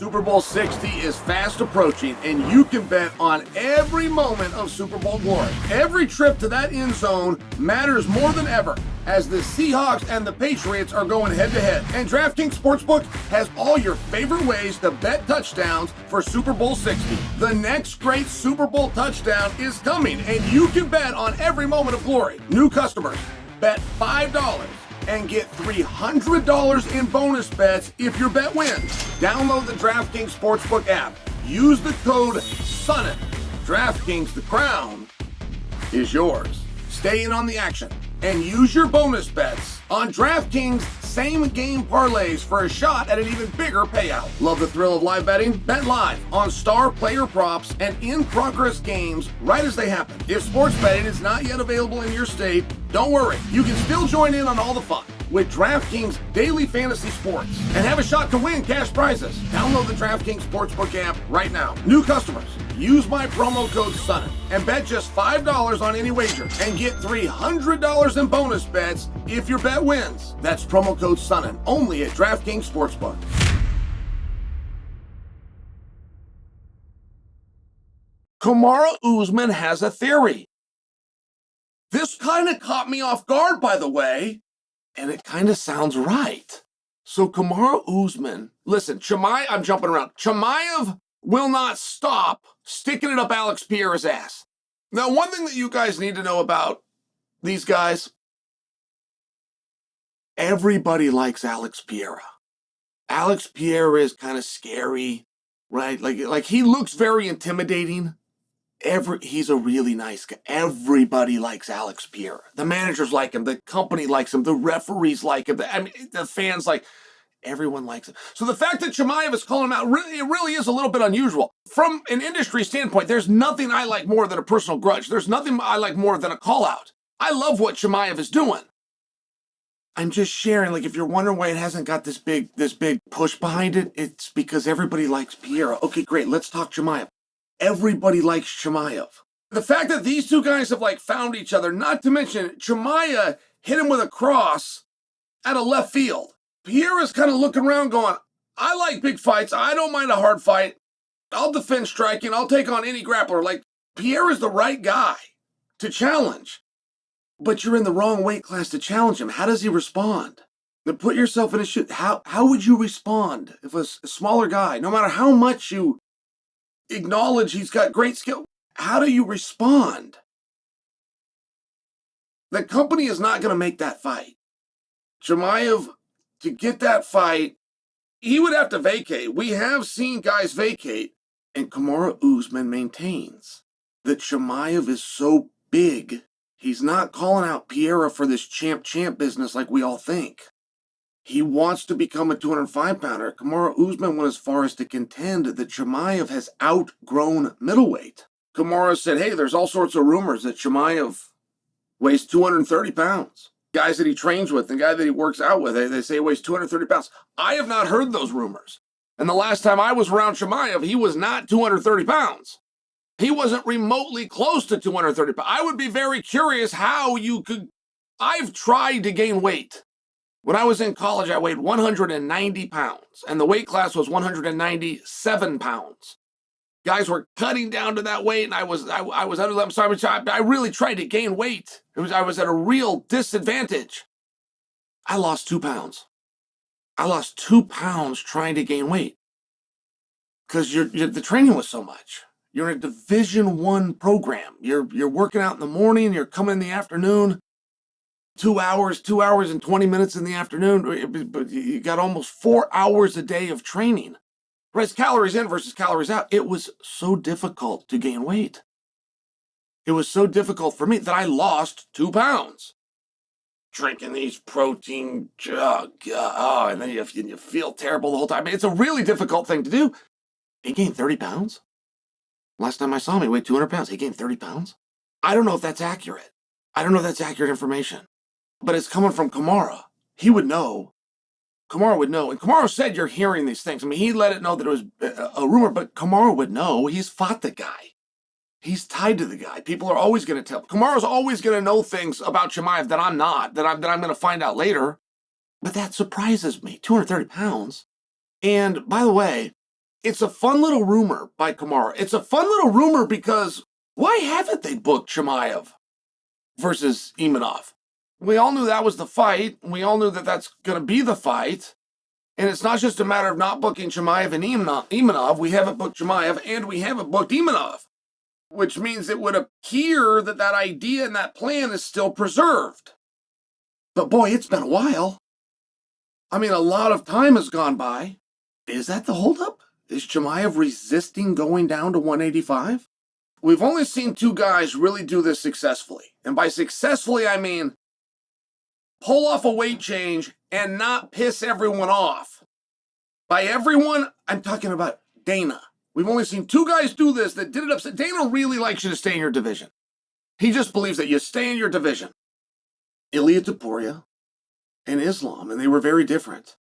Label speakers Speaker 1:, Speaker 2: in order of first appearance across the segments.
Speaker 1: Super Bowl 60 is fast approaching, and you can bet on every moment of Super Bowl glory. Every trip to that end zone matters more than ever, as the Seahawks and the Patriots are going head-to-head. And DraftKings Sportsbook has all your favorite ways to bet touchdowns for Super Bowl 60. The next great Super Bowl touchdown is coming, and you can bet on every moment of glory. New customers, bet $5 and get $300 in bonus bets if your bet wins. Download the DraftKings Sportsbook app. Use the code SONNEN. DraftKings, the crown is yours. Stay in on the action and use your bonus bets on DraftKings same-game parlays for a shot at an even bigger payout. Love the thrill of live betting? Bet live on star player props and in-progress games right as they happen. If sports betting is not yet available in your state, don't worry. You can still join in on all the fun with DraftKings Daily Fantasy Sports and have a shot to win cash prizes. Download the DraftKings Sportsbook app right now. New customers, use my promo code SONNEN and bet just $5 on any wager and get $300 in bonus bets if your bet wins. That's promo code SONNEN only at DraftKings Sportsbook. Kamaru Usman has a theory. This kind of caught me off guard, by the way, and it kind of sounds right. So Kamaru Usman, listen, I'm jumping around. Chimaev will not stop sticking it up Alex Pereira's ass. Now, one thing that you guys need to know about these guys, everybody likes Alex Pereira. Alex Pereira is kind of scary, right? Like he looks very intimidating. He's a really nice guy. Everybody likes Alex Pereira. The managers like him. The company likes him. The referees like him. The fans like. Everyone likes him. So the fact that Chimaev is calling him out, it really is a little bit unusual. From an industry standpoint, there's nothing I like more than a personal grudge. There's nothing I like more than a call out. I love what Chimaev is doing. I'm just sharing, like, if you're wondering why it hasn't got this big push behind it, it's because everybody likes Pereira. Okay, great. Let's talk Chimaev. Everybody likes Chimaev. The fact that these two guys have, found each other, not to mention Chimaev hit him with a cross out of left field. Pereira's kind of looking around going, I like big fights. I don't mind a hard fight. I'll defend striking. I'll take on any grappler. Pereira's the right guy to challenge. But you're in the wrong weight class to challenge him. How does he respond? Now put yourself in his shoes. How would you respond if a smaller guy, no matter how much you acknowledge he's got great skill, how do you respond? The company is not going to make that fight. Chimaev, to get that fight, he would have to vacate. We have seen guys vacate, and Kamaru Usman maintains that Chimaev is so big, he's not calling out Pereira for this champ business like we all think. He wants to become a 205-pounder. Kamaru Usman went as far as to contend that Chimaev has outgrown middleweight. Kamaru said, hey, there's all sorts of rumors that Chimaev weighs 230 pounds. Guys that he trains with, the guy that he works out with, they say he weighs 230 pounds. I have not heard those rumors. And the last time I was around Chimaev, he was not 230 pounds. He wasn't remotely close to 230 pounds. I would be very curious how you could. I've tried to gain weight. When I was in college, I weighed 190 pounds, and the weight class was 197 pounds. Guys were cutting down to that weight, and I was under them. So I really tried to gain weight. I was at a real disadvantage. I lost 2 pounds. I lost 2 pounds trying to gain weight because the training was so much. You're in a Division I program. You're working out in the morning. You're coming in the afternoon. 2 hours and 20 minutes in the afternoon. But you got almost 4 hours a day of training. Right, it's calories in versus calories out. It was so difficult to gain weight. It was so difficult for me that I lost 2 pounds. Drinking these protein, and then you feel terrible the whole time. It's a really difficult thing to do. He gained 30 pounds. Last time I saw him, he weighed 200 pounds. He gained 30 pounds. I don't know if that's accurate. I don't know if that's accurate information. But it's coming from Kamaru. He would know. Kamaru would know. And Kamaru said you're hearing these things. I mean, he let it know that it was a rumor, but Kamaru would know. He's fought the guy. He's tied to the guy. People are always going to tell. Kamaru's always going to know things about Chimaev that I'm not, that I'm going to find out later. But that surprises me. 230 pounds. And by the way, it's a fun little rumor by Kamaru. It's a fun little rumor because why haven't they booked Chimaev versus Imanov? We all knew that was the fight. We all knew that that's going to be the fight. And it's not just a matter of not booking Chimaev and Imanov. We haven't booked Chimaev and we haven't booked Imanov, which means it would appear that that idea and that plan is still preserved. But boy, it's been a while. I mean, a lot of time has gone by. Is that the holdup? Is Chimaev resisting going down to 185? We've only seen two guys really do this successfully. And by successfully, I mean pull off a weight change and not piss everyone off. By everyone, I'm talking about Dana. We've only seen two guys do this that did it upset. Dana really likes you to stay in your division. He just believes that you stay in your division. Ilia Topuria and Islam, and they were very different.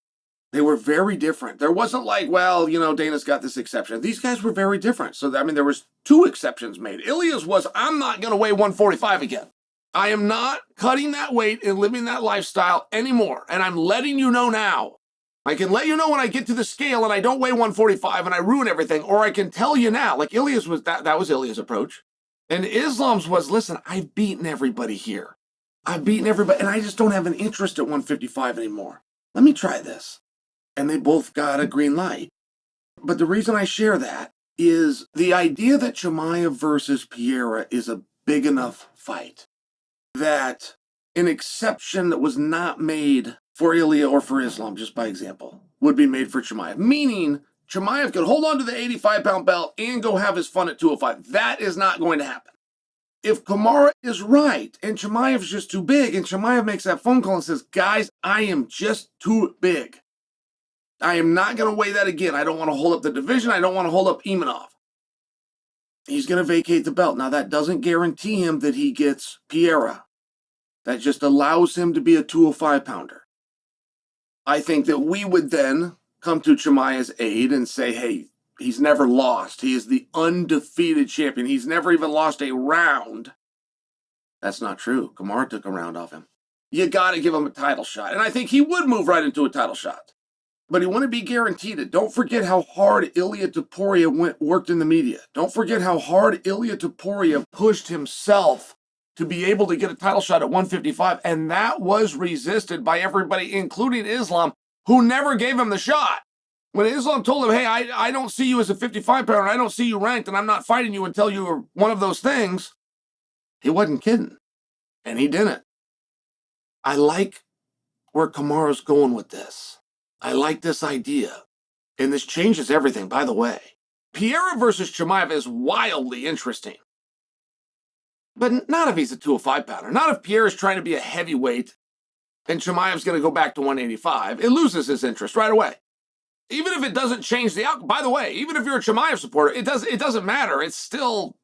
Speaker 1: They were very different. There wasn't like, well, you know, Dana's got this exception. These guys were very different. So, I mean, there was two exceptions made. Ilia's was, I'm not going to weigh 145 again. I am not cutting that weight and living that lifestyle anymore. And I'm letting you know now. I can let you know when I get to the scale and I don't weigh 145 and I ruin everything. Or I can tell you now, like Ilia's was, that was Ilia's approach. And Islam's was, listen, I've beaten everybody here. I've beaten everybody, and I just don't have an interest at 155 anymore. Let me try this. And they both got a green light. But the reason I share that is the idea that Chimaev versus Pereira is a big enough fight that an exception that was not made for Ilia or for Islam, just by example, would be made for Chimaev. Meaning, Chimaev could hold on to the 85-pound belt and go have his fun at 205. That is not going to happen. If Kamaru is right and Chimaev's just too big and Chimaev makes that phone call and says, guys, I am just too big. I am not going to weigh that again. I don't want to hold up the division. I don't want to hold up Imanov. He's going to vacate the belt. Now, that doesn't guarantee him that he gets Pereira. That just allows him to be a 205-pounder. I think that we would then come to Chimaev's aid and say, hey, he's never lost. He is the undefeated champion. He's never even lost a round. That's not true. Kamaru took a round off him. You got to give him a title shot. And I think he would move right into a title shot. But he wouldn't be guaranteed it. Don't forget how hard Ilia Topuria worked in the media. Don't forget how hard Ilia Topuria pushed himself to be able to get a title shot at 155. And that was resisted by everybody, including Islam, who never gave him the shot. When Islam told him, hey, I don't see you as a 55-pounder, I don't see you ranked, and I'm not fighting you until you are one of those things, he wasn't kidding. And he didn't. I like where Kamaru's going with this. I like this idea. And this changes everything, by the way. Pereira versus Chimaev is wildly interesting. But not if he's a 205-pounder. Not if Pereira's trying to be a heavyweight and Chimaev's going to go back to 185. It loses his interest right away. Even if it doesn't change the outcome. By the way, even if you're a Chimaev supporter, it doesn't matter. It's still,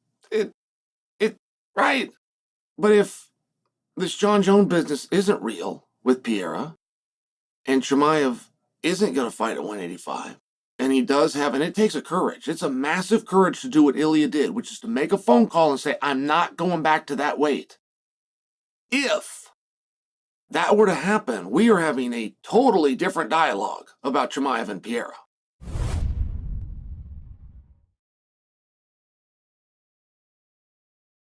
Speaker 1: right? But if this John Jones business isn't real with Pereira, and Chimaev isn't going to fight at 185, and he does have, and it takes a courage. It's a massive courage to do what Ilia did, which is to make a phone call and say, I'm not going back to that weight. If that were to happen, we are having a totally different dialogue about Chimaev and Pereira.